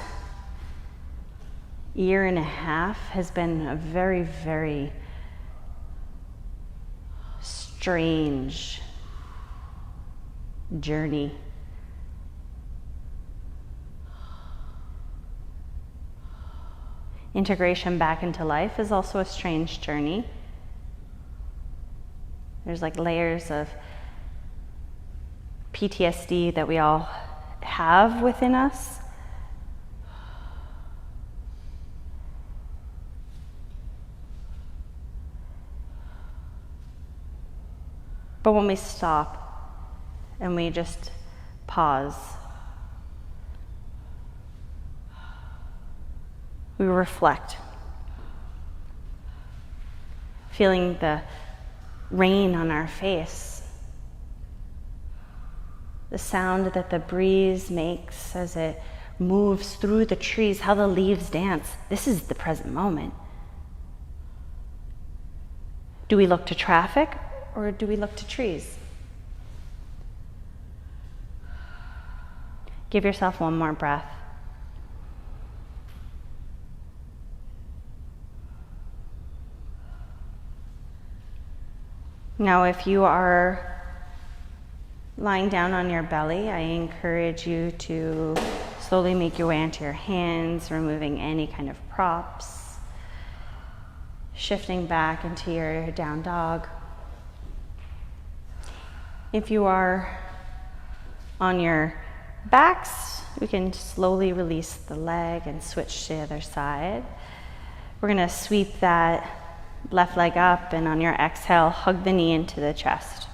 year and a half has been a very, very strange journey. Integration back into life is also a strange journey. There's like layers of PTSD that we all have within us. But when we stop and we just pause, we reflect, feeling the rain on our face, the sound that the breeze makes as it moves through the trees, how the leaves dance. This is the present moment. Do we look to traffic or do we look to trees? Give yourself one more breath. Now, if you are lying down on your belly, I encourage you to slowly make your way onto your hands, removing any kind of props, shifting back into your down dog. If you are on your backs, we can slowly release the leg and switch to the other side. We're going to sweep that left leg up, and on your exhale, hug the knee into the chest.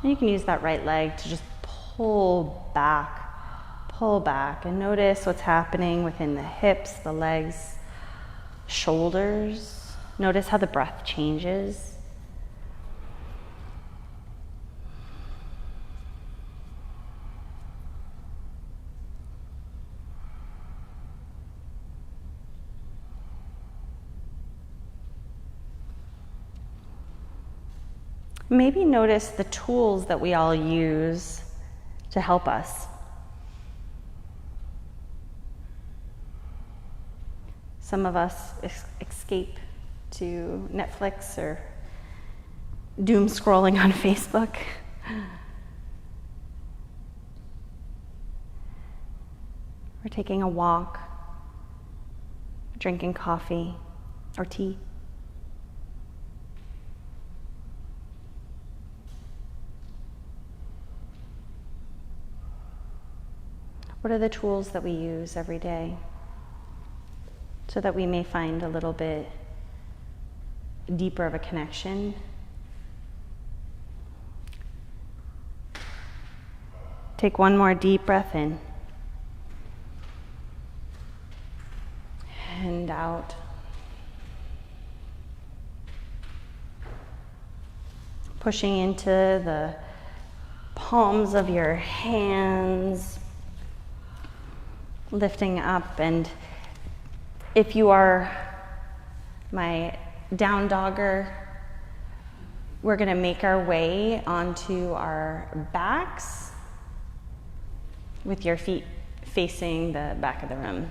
And you can use that right leg to just pull back, and notice what's happening within the hips, the legs, shoulders. Notice how the breath changes. Maybe notice the tools that we all use to help us. Some of us escape to Netflix or doom scrolling on Facebook. We're taking a walk, drinking coffee or tea. What are the tools that we use every day so that we may find a little bit deeper of a connection? Take one more deep breath in and out. Pushing into the palms of your hands, lifting up, and if you are my down dogger, we're going to make our way onto our backs with your feet facing the back of the room.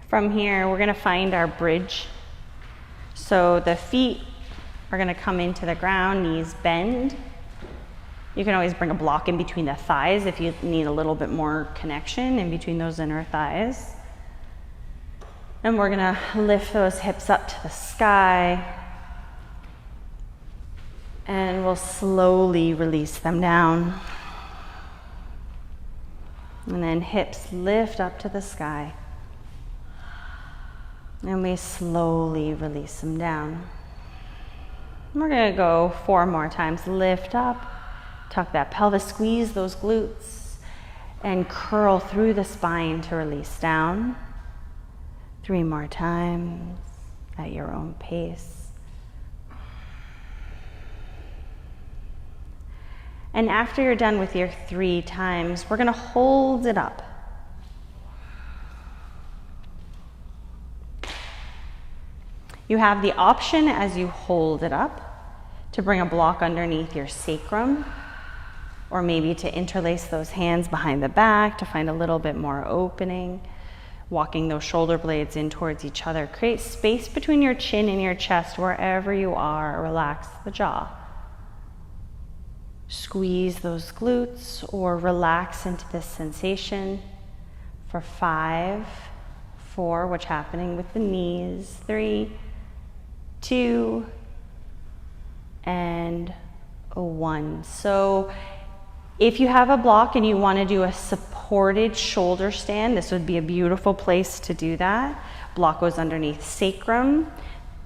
From here, we're going to find our bridge. So the feet are going to come into the ground, knees bend. You can always bring a block in between the thighs if you need a little bit more connection in between those inner thighs. And we're going to lift those hips up to the sky. And we'll slowly release them down. And then hips lift up to the sky. And we slowly release them down. We're going to go 4 more times. Lift up, tuck that pelvis, squeeze those glutes, and curl through the spine to release down. 3 more times at your own pace. And after you're done with your 3 times, we're going to hold it up. You have the option as you hold it up to bring a block underneath your sacrum, or maybe to interlace those hands behind the back to find a little bit more opening, walking those shoulder blades in towards each other. Create space between your chin and your chest wherever you are. Relax the jaw. Squeeze those glutes or relax into this sensation for 5, 4, what's happening with the knees, 3, 2, and 1. So if you have a block and you want to do a supported shoulder stand, this would be a beautiful place to do that. Block goes underneath sacrum,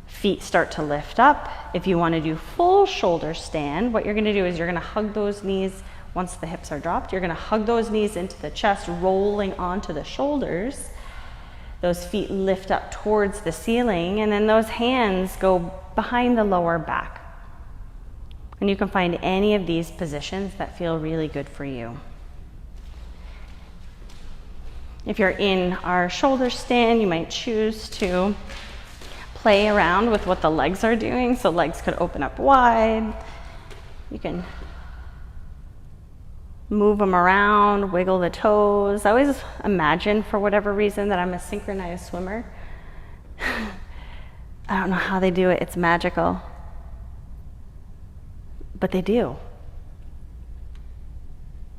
feet start to lift up. If you want to do full shoulder stand, what you're going to do is you're going to hug those knees once the hips are dropped. You're going to hug those knees into the chest, rolling onto the shoulders. Those feet lift up towards the ceiling, and then those hands go behind the lower back. And you can find any of these positions that feel really good for you. If you're in our shoulder stand, you might choose to play around with what the legs are doing. So legs could open up wide. You can move them around, wiggle the toes. I always imagine, for whatever reason, that I'm a synchronized swimmer. I don't know how they do it. It's magical. But they do.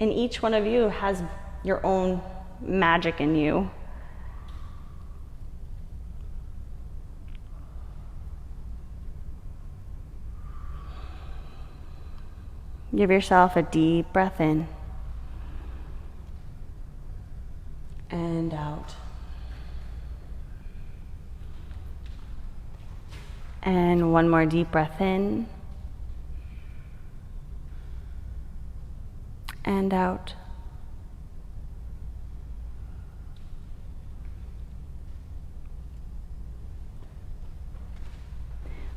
And each one of you has your own magic in you. Give yourself a deep breath in and out. And one more deep breath in and out.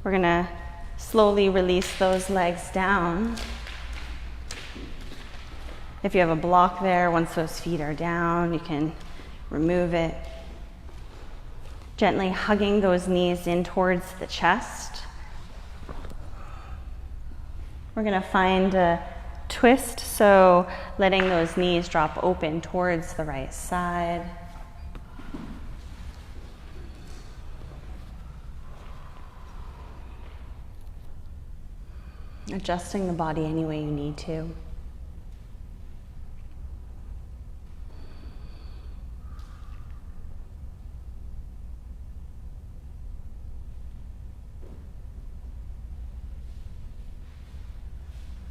We're going to slowly release those legs down. If you have a block there, once those feet are down, you can remove it. Gently hugging those knees in towards the chest. We're going to find a twist, so letting those knees drop open towards the right side. Adjusting the body any way you need to.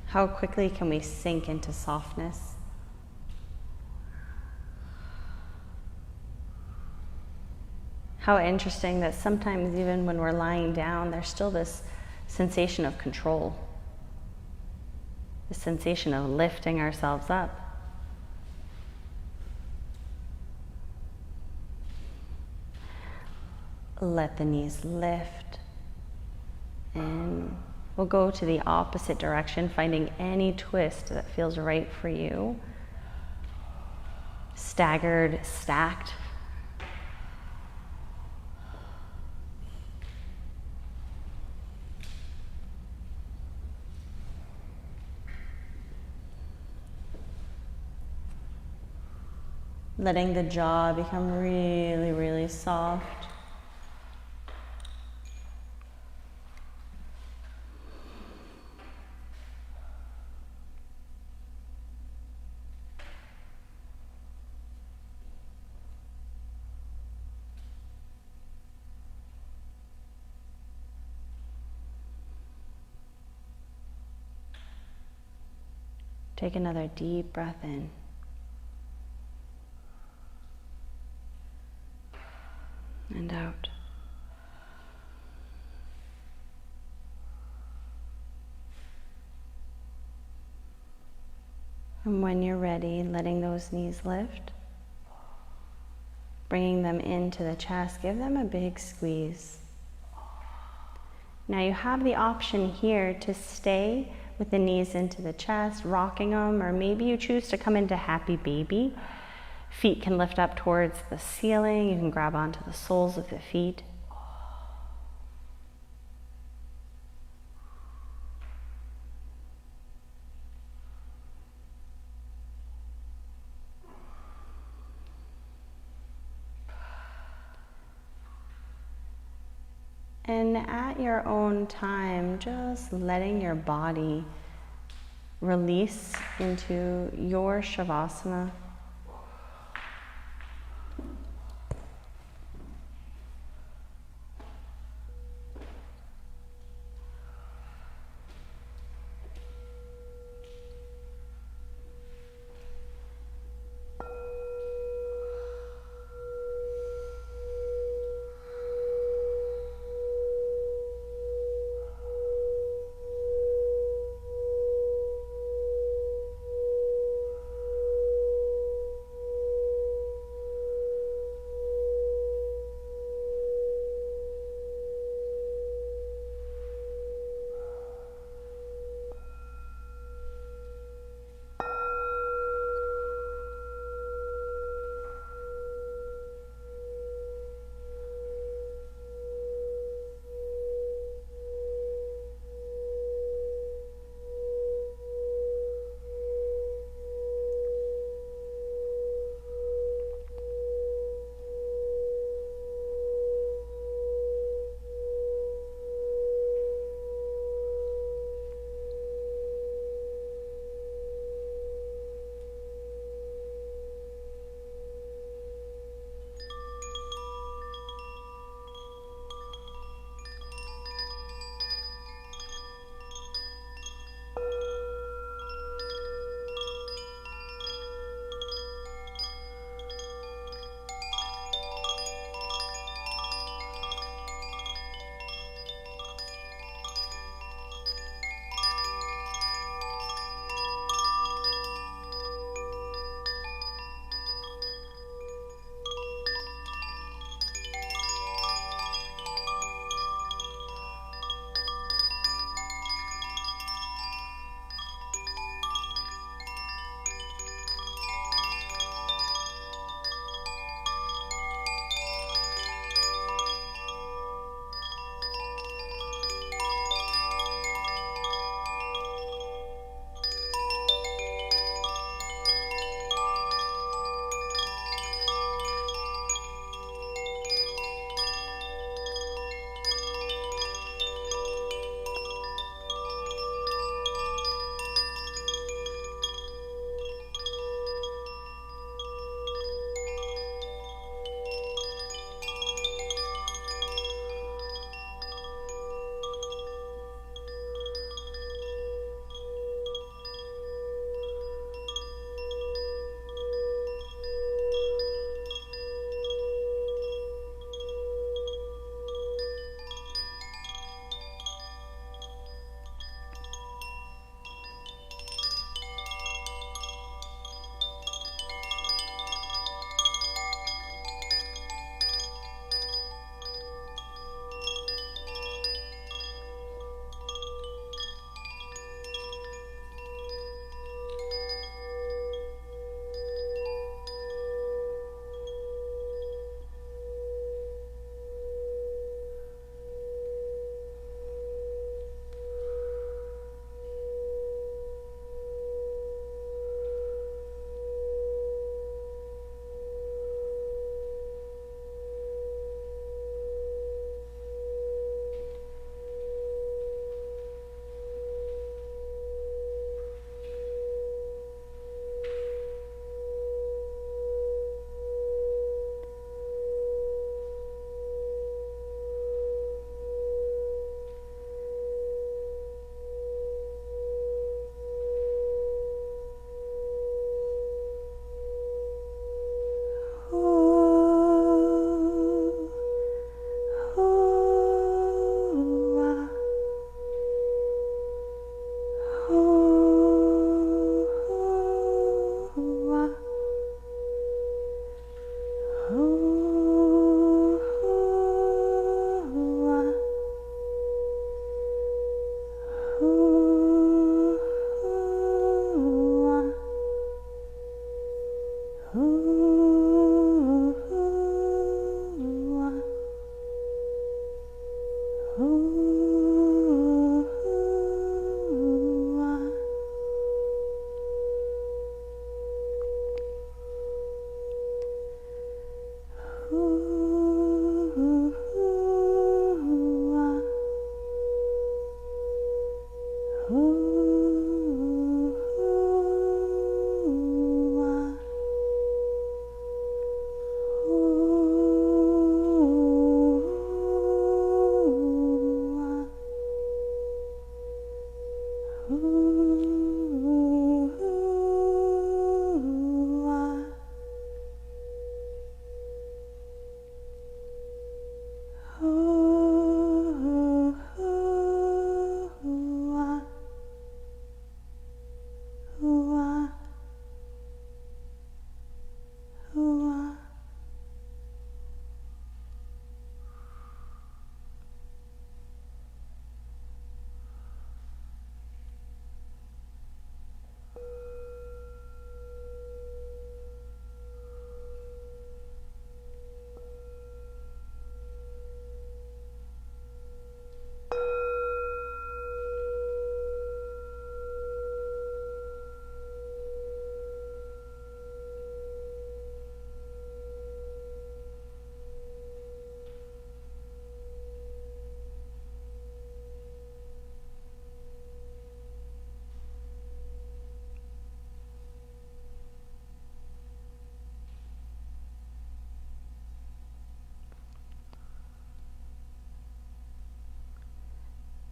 How quickly can we sink into softness? How interesting that sometimes even when we're lying down, there's still this sensation of control, the sensation of lifting ourselves up. Let the knees lift, and we'll go to the opposite direction, finding any twist that feels right for you. Staggered, stacked. Letting the jaw become really, really soft. Take another deep breath in. And out. And when you're ready, letting those knees lift, bringing them into the chest, give them a big squeeze. Now you have the option here to stay with the knees into the chest, rocking them, or maybe you choose to come into happy baby. Feet can lift up towards the ceiling. You can grab onto the soles of the feet. And at your own time, just letting your body release into your Shavasana.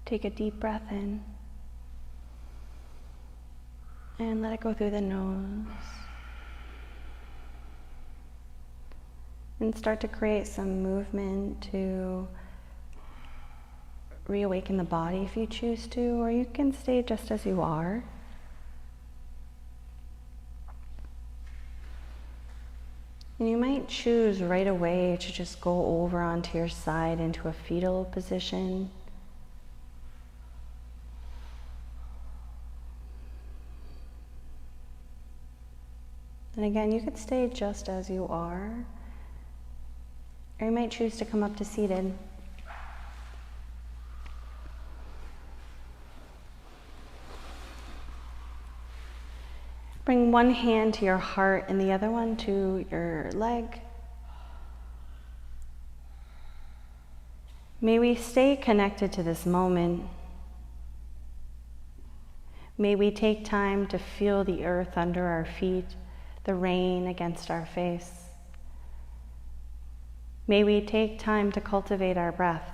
Take a deep breath in and let it go through the nose. And start to create some movement to reawaken the body if you choose to, or you can stay just as you are. And you might choose right away to just go over onto your side into a fetal position. And again, you could stay just as you are, or you might choose to come up to seated. Bring one hand to your heart and the other one to your leg. May we stay connected to this moment. May we take time to feel the earth under our feet, the rain against our face. May we take time to cultivate our breath.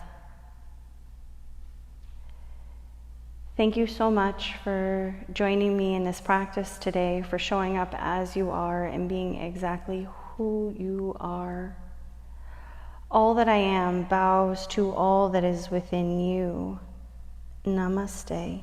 Thank you so much for joining me in this practice today, for showing up as you are and being exactly who you are. All that I am bows to all that is within you. Namaste.